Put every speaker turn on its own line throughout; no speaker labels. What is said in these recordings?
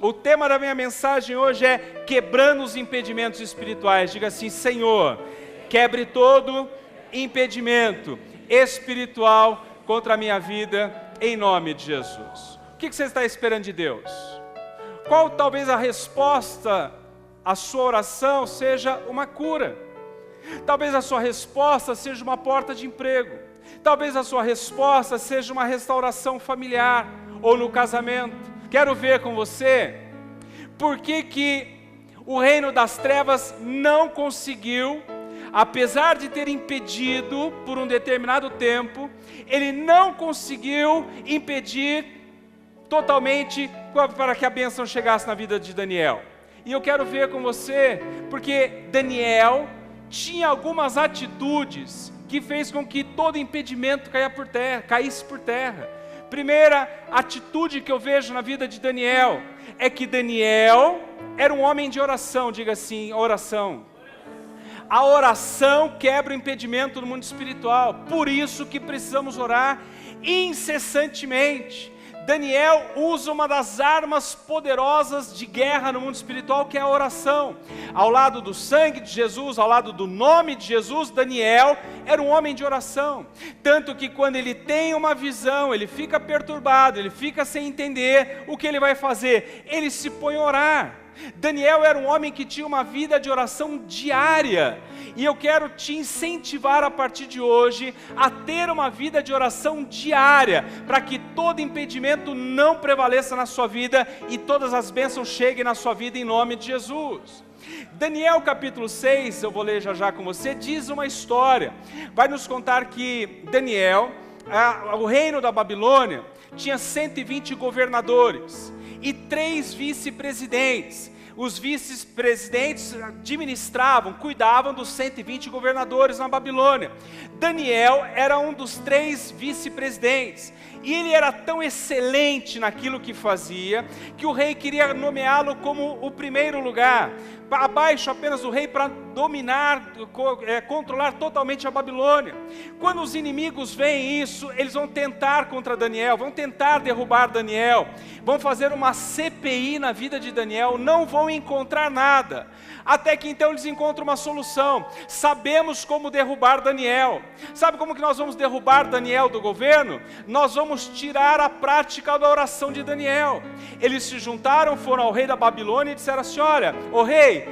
O tema da minha mensagem hoje é quebrando os impedimentos espirituais. Diga assim: Senhor, quebre todo impedimento espiritual contra a minha vida, em nome de Jesus. O que você está esperando de Deus? Qual talvez a resposta à sua oração seja uma cura? Talvez a sua resposta seja uma porta de emprego. Talvez a sua resposta seja uma restauração familiar ou no casamento. Quero ver com você por que o reino das trevas não conseguiu, apesar de ter impedido por um determinado tempo, ele não conseguiu impedir totalmente para que a bênção chegasse na vida de Daniel. E eu quero ver com você, porque Daniel tinha algumas atitudes que fez com que todo impedimento caísse por terra. Primeira atitude que eu vejo na vida de Daniel é que Daniel era um homem de oração. Diga assim: oração. A oração quebra o impedimento no mundo espiritual. Por isso que precisamos orar incessantemente. Daniel usa uma das armas poderosas de guerra no mundo espiritual, que é a oração. Ao lado do sangue de Jesus, ao lado do nome de Jesus, Daniel era um homem de oração. Tanto que quando ele tem uma visão, ele fica perturbado, ele fica sem entender o que ele vai fazer, ele se põe a orar. Daniel era um homem que tinha uma vida de oração diária, e eu quero te incentivar a partir de hoje a ter uma vida de oração diária, para que todo impedimento não prevaleça na sua vida e todas as bênçãos cheguem na sua vida em nome de Jesus. Daniel capítulo 6, eu vou ler já com você, diz uma história, vai nos contar que Daniel, o reino da Babilônia, tinha 120 governadores e 3 vice-presidentes. Os vice-presidentes cuidavam dos 120 governadores na Babilônia. Daniel era um dos 3 vice-presidentes. E ele era tão excelente naquilo que fazia, que o rei queria nomeá-lo como o primeiro lugar, abaixo apenas do rei, para dominar, controlar totalmente a Babilônia. Quando os inimigos veem isso, eles vão tentar contra Daniel, vão tentar derrubar Daniel, vão fazer uma CPI na vida de Daniel, não vão encontrar nada, até que então eles encontram uma solução. Sabemos como derrubar Daniel. Sabe como que nós vamos derrubar Daniel do governo? Nós vamos tirar a prática da oração de Daniel. Eles se juntaram, foram ao rei da Babilônia e disseram assim: olha, ô rei,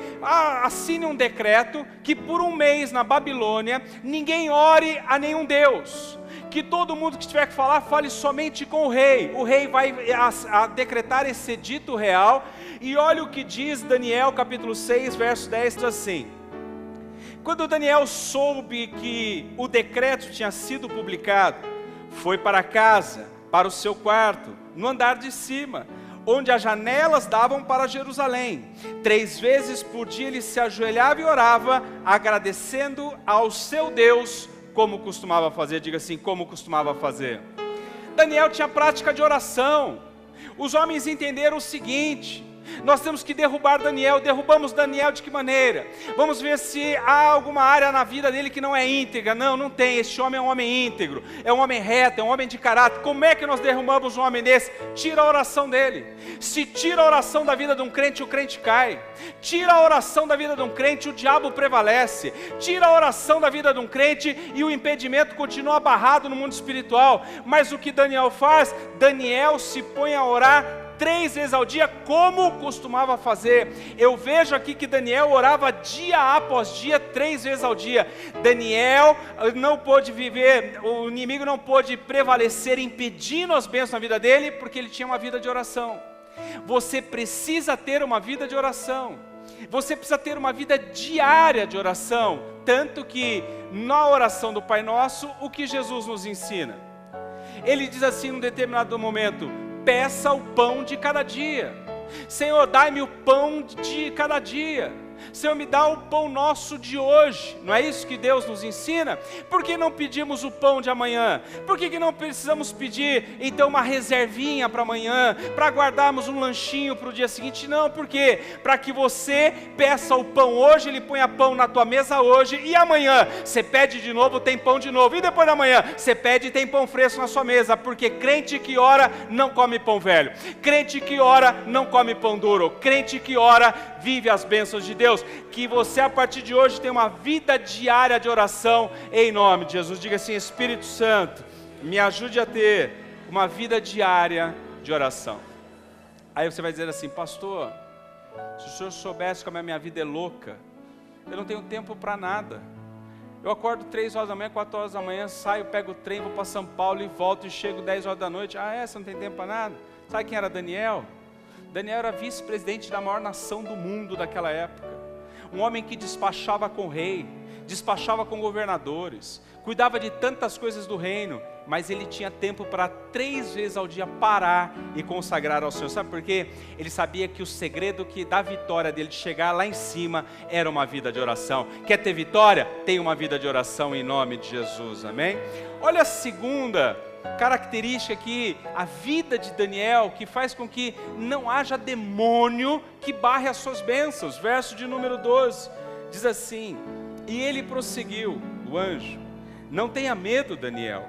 assine um decreto que por um mês na Babilônia ninguém ore a nenhum deus, que todo mundo que tiver que falar, fale somente com o rei vai decretar esse edito real. E olha o que diz Daniel capítulo 6, verso 10, diz assim: quando Daniel soube que o decreto tinha sido publicado, foi para casa, para o seu quarto, no andar de cima, onde as janelas davam para Jerusalém. 3 vezes por dia ele se ajoelhava e orava, agradecendo ao seu Deus, como costumava fazer. Diga assim: como costumava fazer. Daniel tinha prática de oração. Os homens entenderam o seguinte: nós temos que derrubar Daniel. Derrubamos Daniel de que maneira? Vamos ver se há alguma área na vida dele que não é íntegra. Não tem. Este homem é um homem íntegro, é um homem reto, é um homem de caráter. Como é que nós derrubamos um homem desse? Tira a oração dele. Se tira a oração da vida de um crente, o crente cai. Tira a oração da vida de um crente, o diabo prevalece. Tira a oração da vida de um crente e o impedimento continua barrado no mundo espiritual. Mas o que Daniel faz? Daniel se põe a orar 3 vezes ao dia, como costumava fazer. Eu vejo aqui que Daniel orava dia após dia, 3 vezes ao dia. Daniel não pôde viver, o inimigo não pôde prevalecer impedindo as bênçãos na vida dele, porque ele tinha uma vida de oração. Você precisa ter uma vida de oração. Você precisa ter uma vida diária de oração. Tanto que na oração do Pai Nosso, o que Jesus nos ensina? Ele diz assim num determinado momento: peça o pão de cada dia. Senhor, dai-me o pão de cada dia. Senhor, me dá o pão nosso de hoje. Não é isso que Deus nos ensina? Por que não pedimos o pão de amanhã? Por que não precisamos pedir, então, uma reservinha para amanhã, para guardarmos um lanchinho para o dia seguinte? Não, por quê? Para que você peça o pão hoje, Ele ponha pão na tua mesa hoje, e amanhã você pede de novo, tem pão de novo, e depois da manhã você pede e tem pão fresco na sua mesa, porque crente que ora não come pão velho, crente que ora não come pão duro, crente que ora vive as bênçãos de Deus. Que você a partir de hoje tenha uma vida diária de oração em nome de Jesus. Diga assim: Espírito Santo, me ajude a ter uma vida diária de oração. Aí você vai dizer assim: pastor, se o senhor soubesse como a minha vida é louca, eu não tenho tempo para nada. Eu acordo 3 horas da manhã, 4 horas da manhã, saio, pego o trem, vou para São Paulo e volto e chego 10 horas da noite. Você não tem tempo para nada? Sabe quem era Daniel? Daniel era vice-presidente da maior nação do mundo daquela época. Um homem que despachava com o rei, despachava com governadores, cuidava de tantas coisas do reino, mas ele tinha tempo para 3 vezes ao dia parar e consagrar ao Senhor. Sabe por quê? Ele sabia que o segredo da vitória dele de chegar lá em cima era uma vida de oração. Quer ter vitória? Tenha uma vida de oração em nome de Jesus, amém? Olha a segunda característica aqui, a vida de Daniel, que faz com que não haja demônio que barre as suas bênçãos. Verso de número 12, diz assim: e ele prosseguiu, o anjo: não tenha medo, Daniel.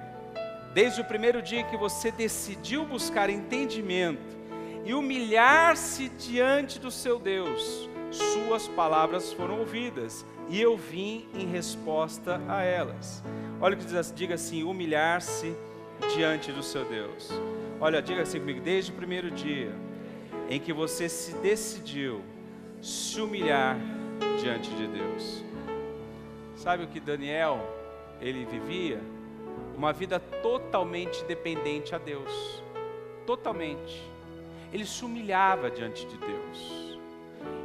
Desde o primeiro dia que você decidiu buscar entendimento e humilhar-se diante do seu Deus, suas palavras foram ouvidas, e eu vim em resposta a elas. Olha o que diz, diga assim: humilhar-se diante do seu Deus. Olha, diga assim comigo: desde o primeiro dia em que você se decidiu se humilhar diante de Deus. Sabe o que Daniel, ele vivia? Uma vida totalmente dependente a Deus, totalmente. Ele se humilhava diante de Deus.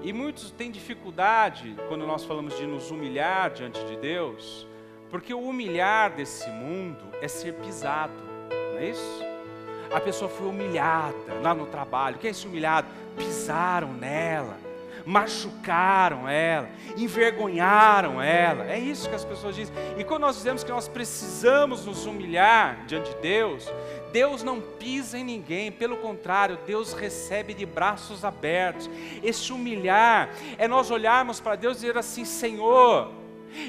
E muitos têm dificuldade quando nós falamos de nos humilhar diante de Deus, porque o humilhar desse mundo é ser pisado, não é isso? A pessoa foi humilhada lá no trabalho. Quem é esse humilhado? Pisaram nela, machucaram ela, envergonharam ela. É isso que as pessoas dizem. E quando nós dizemos que nós precisamos nos humilhar diante de Deus, Deus não pisa em ninguém, pelo contrário, Deus recebe de braços abertos. Esse humilhar é nós olharmos para Deus e dizer assim: Senhor,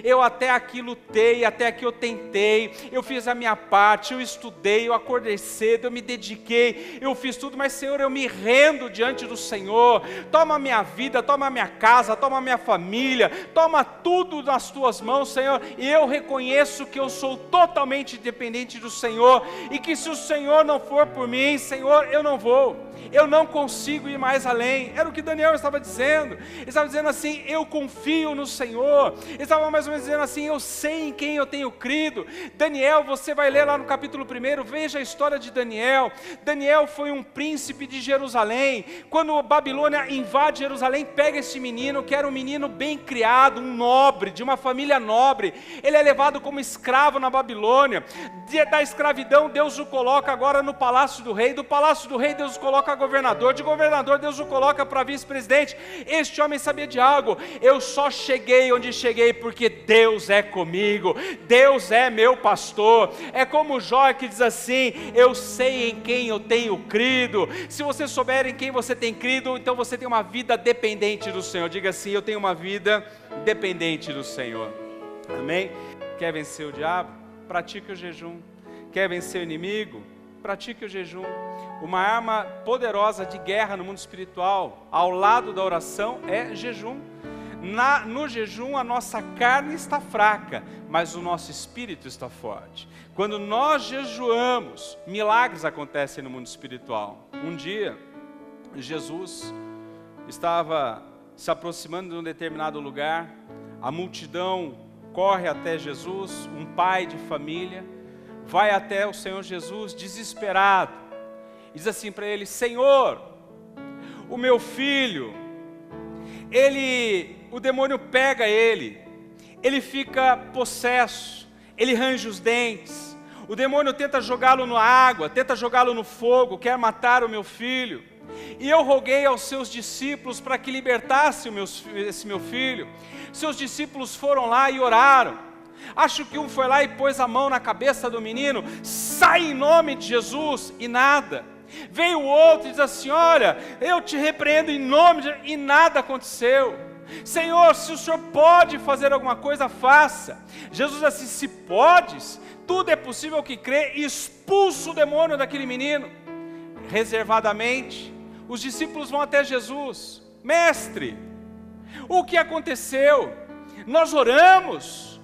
eu até aqui lutei, até aqui eu tentei, eu fiz a minha parte, eu estudei, eu acordei cedo, eu me dediquei, eu fiz tudo, mas Senhor, eu me rendo diante do Senhor. Toma a minha vida, toma a minha casa, toma a minha família, toma tudo nas tuas mãos, Senhor, e eu reconheço que eu sou totalmente dependente do Senhor, e que se o Senhor não for por mim, Senhor, eu não vou, eu não consigo ir mais além. Era o que Daniel estava dizendo. Ele estava dizendo assim: eu confio no Senhor. Ele estava mais ou menos dizendo assim: eu sei em quem eu tenho crido. Daniel, você vai ler lá no capítulo 1, veja a história de Daniel. Daniel foi um príncipe de Jerusalém. Quando a Babilônia invade Jerusalém, pega esse menino, que era um menino bem criado, um nobre, de uma família nobre. Ele é levado como escravo na Babilônia. Da escravidão, Deus o coloca agora no palácio do rei. Do palácio do rei, Deus o coloca governador. De governador, Deus o coloca para vice-presidente. Este homem sabia de algo: eu só cheguei onde cheguei porque Deus é comigo, Deus é meu pastor. É como Jó, que diz assim: eu sei em quem eu tenho crido. Se você souber em quem você tem crido, então você tem uma vida dependente do Senhor. Diga assim: eu tenho uma vida dependente do Senhor. Amém? Quer vencer o diabo? Pratique o jejum. Quer vencer o inimigo? Pratique o jejum. Uma arma poderosa de guerra no mundo espiritual, ao lado da oração, é jejum. No jejum a nossa carne está fraca, mas o nosso espírito está forte. Quando nós jejuamos, milagres acontecem no mundo espiritual. Um dia, Jesus estava se aproximando de um determinado lugar, a multidão corre até Jesus, um pai de família, vai até o Senhor Jesus desesperado, diz assim para ele: Senhor, o meu filho, o demônio pega ele fica possesso, ele range os dentes, O demônio tenta jogá-lo na água, tenta jogá-lo no fogo, quer matar o meu filho. E eu roguei aos seus discípulos para que libertasse esse meu filho. Seus discípulos foram lá e oraram. Acho que um foi lá e pôs a mão na cabeça do menino, sai em nome de Jesus, e nada. Veio o outro e diz assim, olha, eu te repreendo em nome de Jesus, e nada aconteceu. Senhor, se o Senhor pode fazer alguma coisa, faça. Jesus disse assim, se podes, tudo é possível ao que crê, e expulsa o demônio daquele menino. Reservadamente, os discípulos vão até Jesus, mestre, o que aconteceu? Nós oramos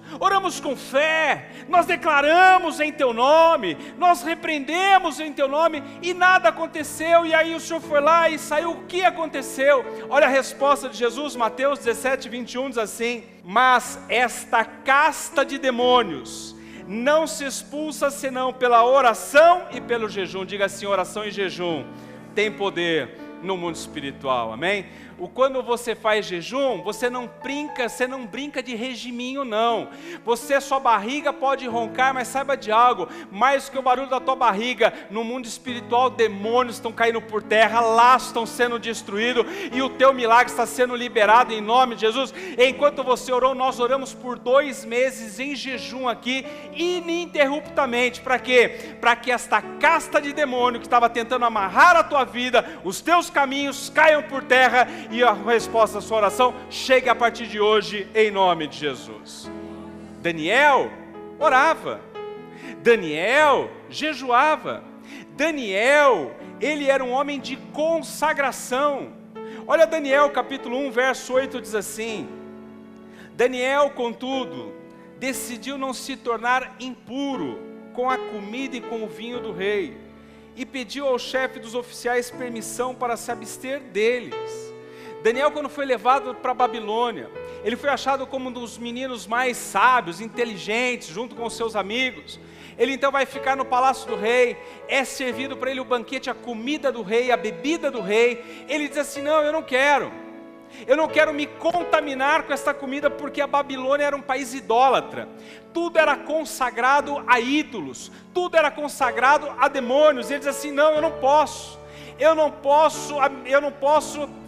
com fé, nós declaramos em teu nome, nós repreendemos em teu nome e nada aconteceu. E aí o Senhor foi lá e saiu, o que aconteceu? Olha a resposta de Jesus, Mateus 17, 21 diz assim, mas esta casta de demônios não se expulsa senão pela oração e pelo jejum. Diga assim, oração e jejum tem poder no mundo espiritual, amém? Quando você faz jejum, você não brinca de regiminho não. Sua barriga pode roncar, mas saiba de algo, mais que o barulho da tua barriga, no mundo espiritual, demônios estão caindo por terra, laços estão sendo destruídos, e o teu milagre está sendo liberado em nome de Jesus. Enquanto você orou, nós oramos por 2 meses em jejum aqui, ininterruptamente, para quê? Para que esta casta de demônio que estava tentando amarrar a tua vida, os teus caminhos caiam por terra, e a resposta à sua oração chega a partir de hoje, em nome de Jesus. Daniel orava, Daniel jejuava, Daniel, ele era um homem de consagração. Olha Daniel capítulo 1, verso 8, diz assim, Daniel, contudo, decidiu não se tornar impuro com a comida e com o vinho do rei, e pediu ao chefe dos oficiais permissão para se abster deles. Daniel, quando foi levado para a Babilônia, ele foi achado como um dos meninos mais sábios, inteligentes, junto com os seus amigos. Ele então vai ficar no palácio do rei, é servido para ele o banquete, a comida do rei, a bebida do rei. Ele diz assim, não, eu não quero me contaminar com esta comida, porque a Babilônia era um país idólatra, tudo era consagrado a ídolos, tudo era consagrado a demônios. Ele diz assim, não, eu não posso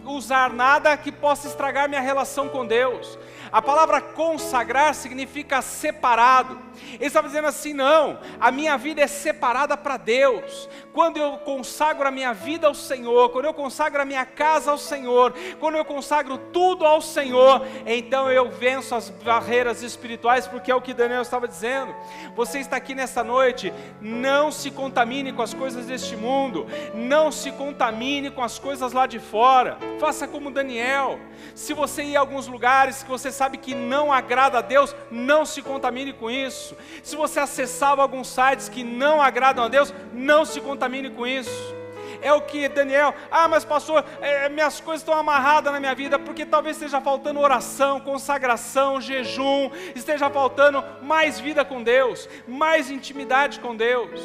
usar nada que possa estragar minha relação com Deus. A palavra consagrar significa separado. Ele estava dizendo assim, não, a minha vida é separada para Deus. Quando eu consagro a minha vida ao Senhor, quando eu consagro a minha casa ao Senhor, quando eu consagro tudo ao Senhor, então eu venço as barreiras espirituais, porque é o que Daniel estava dizendo. Você está aqui nessa noite, não se contamine com as coisas deste mundo, não se contamine com as coisas lá de fora, faça como Daniel. Se você ir a alguns lugares que você sabe que não agrada a Deus, não se contamine com isso. Se você acessava alguns sites que não agradam a Deus, não se contamine com isso. É o que Daniel, mas pastor, minhas coisas estão amarradas na minha vida, porque talvez esteja faltando oração, consagração, jejum, esteja faltando mais vida com Deus, mais intimidade com Deus.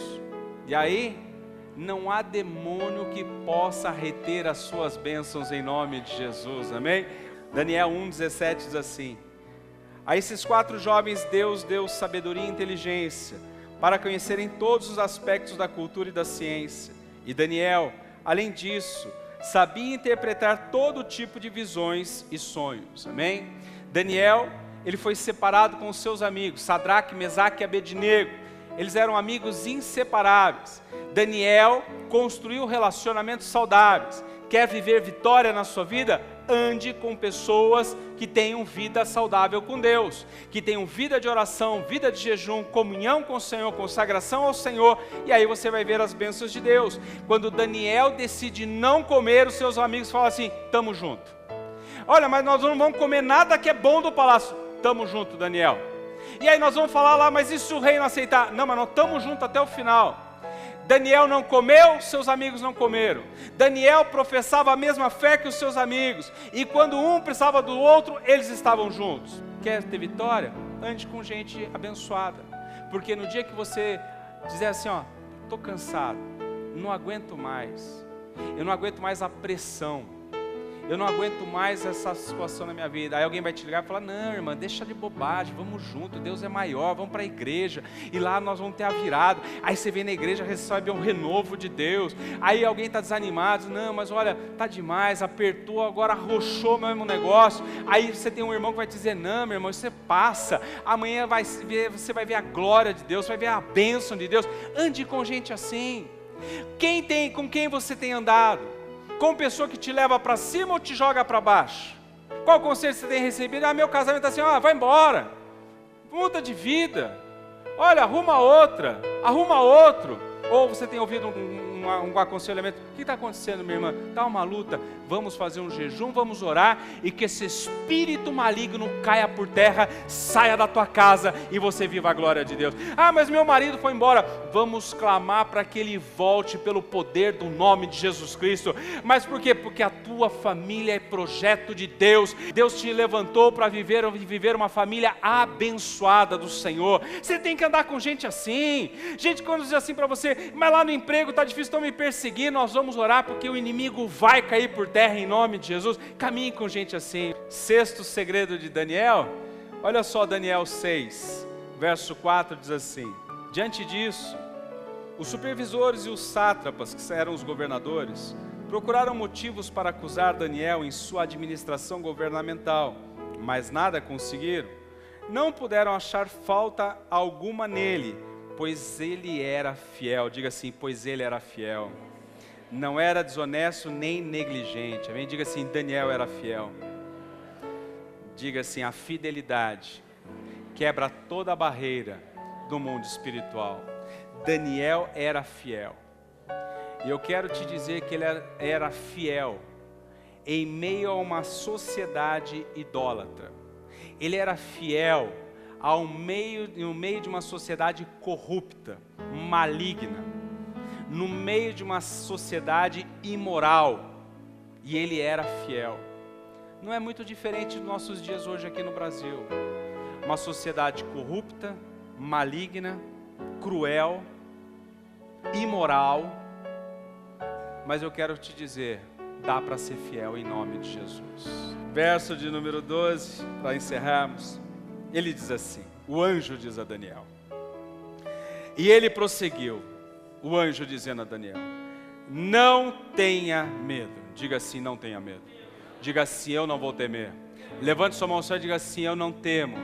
E aí, não há demônio que possa reter as suas bênçãos em nome de Jesus, amém? Daniel 1,17 diz assim, a esses 4 jovens Deus deu sabedoria e inteligência, para conhecerem todos os aspectos da cultura e da ciência. E Daniel, além disso, sabia interpretar todo tipo de visões e sonhos, amém? Daniel, ele foi separado com os seus amigos, Sadraque, Mesaque e Abednego, eles eram amigos inseparáveis. Daniel construiu relacionamentos saudáveis. Quer viver vitória na sua vida? Ande com pessoas que tenham vida saudável com Deus, que tenham vida de oração, vida de jejum, comunhão com o Senhor, consagração ao Senhor, e aí você vai ver as bênçãos de Deus. Quando Daniel decide não comer, os seus amigos falam assim, tamo junto. Olha, mas nós não vamos comer nada que é bom do palácio. Tamo junto, Daniel. E aí nós vamos falar lá, mas e se o rei não aceitar? Não, mas nós estamos juntos até o final. Daniel não comeu, seus amigos não comeram. Daniel professava a mesma fé que os seus amigos, e quando um precisava do outro, eles estavam juntos. Quer ter vitória? Ande com gente abençoada, porque no dia que você dizer assim, estou cansado, não aguento mais, eu não aguento mais a pressão, eu não aguento mais essa situação na minha vida. Aí alguém vai te ligar e falar, não, irmã, deixa de bobagem, vamos junto, Deus é maior, vamos para a igreja, e lá nós vamos ter a virada. Aí você vem na igreja, recebe um renovo de Deus. Aí alguém está desanimado, não, mas olha, está demais, apertou, agora arrochou mesmo o negócio. Aí você tem um irmão que vai te dizer, não, meu irmão, isso passa, amanhã você vai ver a glória de Deus, vai ver a bênção de Deus. Ande com gente assim. Com quem você tem andado? Com pessoa que te leva para cima ou te joga para baixo? Qual conselho você tem recebido? Meu casamento está assim, vai embora, muda de vida, olha, arruma outra, arruma outro. Ou você tem ouvido um aconselhamento, o que está acontecendo, minha irmã? Está uma luta, vamos fazer um jejum, vamos orar, e que esse espírito maligno caia por terra, saia da tua casa, e você viva a glória de Deus. Mas meu marido foi embora, vamos clamar para que ele volte pelo poder do nome de Jesus Cristo. Mas por quê? Porque a tua família é projeto de Deus, Deus te levantou para viver uma família abençoada do Senhor. Você tem que andar com gente assim, gente quando diz assim para você, mas lá no emprego está difícil, estão me perseguindo, nós vamos orar porque o inimigo vai cair por terra em nome de Jesus. Caminhe com gente assim. Sexto segredo de Daniel, olha só Daniel 6, verso 4 diz assim, diante disso, os supervisores e os sátrapas, que eram os governadores, procuraram motivos para acusar Daniel em sua administração governamental, mas nada conseguiram. Não puderam achar falta alguma nele, pois ele era fiel. Diga assim, pois ele era fiel. Não era desonesto nem negligente. Amém? Diga assim, Daniel era fiel. Diga assim, a fidelidade quebra toda a barreira do mundo espiritual. Daniel era fiel. E eu quero te dizer que ele era fiel em meio a uma sociedade idólatra. Ele era fiel no meio de uma sociedade corrupta, maligna, no meio de uma sociedade imoral, e ele era fiel. Não é muito diferente dos nossos dias hoje aqui no Brasil. Uma sociedade corrupta, maligna, cruel, imoral, mas eu quero te dizer, dá para ser fiel em nome de Jesus. Verso de número 12, para encerrarmos. Ele diz assim, o anjo diz a Daniel, e ele prosseguiu, o anjo dizendo a Daniel, não tenha medo. Diga assim, não tenha medo. Diga assim, eu não vou temer. Levante sua mão só e diga assim, eu não temo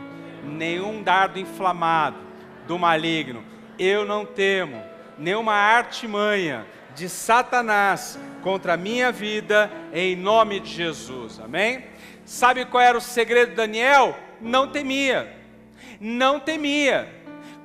nenhum dardo inflamado do maligno, eu não temo nenhuma artimanha de Satanás contra a minha vida, em nome de Jesus. Amém? Sabe qual era o segredo de Daniel? Não temia, não temia.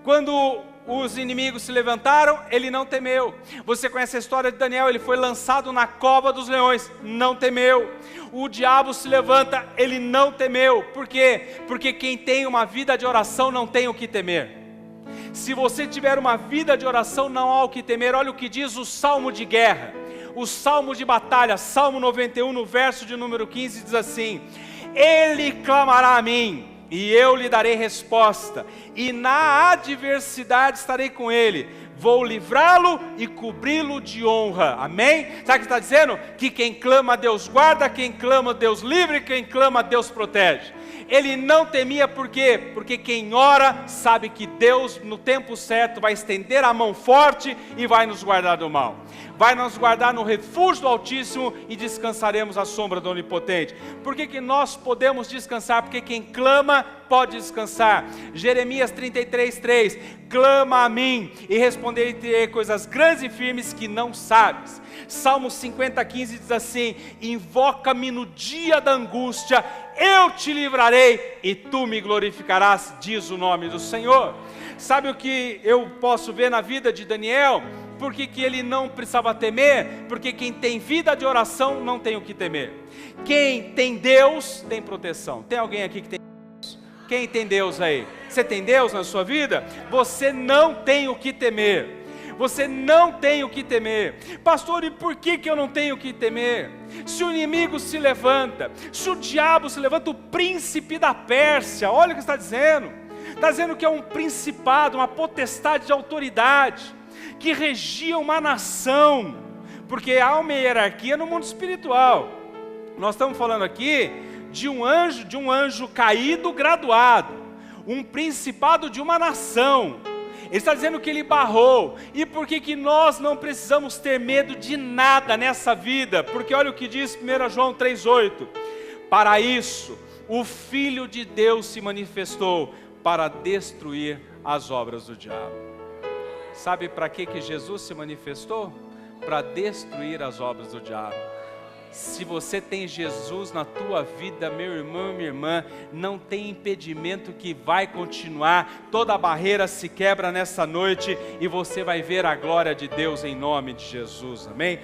Quando os inimigos se levantaram, ele não temeu. Você conhece a história de Daniel, ele foi lançado na cova dos leões, não temeu. O diabo se levanta, ele não temeu. Por quê? Porque quem tem uma vida de oração não tem o que temer. Se você tiver uma vida de oração, não há o que temer. Olha o que diz o Salmo de guerra, o Salmo de batalha, Salmo 91, no verso de número 15, diz assim, ele clamará a mim, e eu lhe darei resposta, e na adversidade estarei com ele, vou livrá-lo e cobri-lo de honra. Amém? Sabe o que está dizendo? Que quem clama a Deus guarda, quem clama a Deus livre, quem clama a Deus protege. Ele não temia, por quê? Porque quem ora sabe que Deus no tempo certo vai estender a mão forte e vai nos guardar do mal. Vai nos guardar no refúgio do Altíssimo e descansaremos à sombra do Onipotente. Por que nós podemos descansar? Porque quem clama pode descansar. Jeremias 33:3, clama a mim e responderei coisas grandes e firmes que não sabes. Salmo 50:15 diz assim, invoca-me no dia da angústia, eu te livrarei e tu me glorificarás, diz o nome do Senhor. Sabe o que eu posso ver na vida de Daniel? Por que ele não precisava temer? Porque quem tem vida de oração não tem o que temer. Quem tem Deus tem proteção. Tem alguém aqui que tem Deus? Quem tem Deus aí? Você tem Deus na sua vida? Você não tem o que temer. Você não tem o que temer. Pastor, e por que eu não tenho o que temer? Se o inimigo se levanta, se o diabo se levanta, o príncipe da Pérsia, olha o que está dizendo. Está dizendo que é um principado, uma potestade de autoridade, que regia uma nação, porque há uma hierarquia no mundo espiritual. Nós estamos falando aqui de um anjo caído graduado, um principado de uma nação. Ele está dizendo que ele barrou. E por que nós não precisamos ter medo de nada nessa vida? Porque olha o que diz 1 João 3,8. Para isso, o Filho de Deus se manifestou para destruir as obras do diabo. Sabe para que Jesus se manifestou? Para destruir as obras do diabo. Se você tem Jesus na tua vida, meu irmão, minha irmã, não tem impedimento que vai continuar. Toda barreira se quebra nessa noite e você vai ver a glória de Deus em nome de Jesus, amém?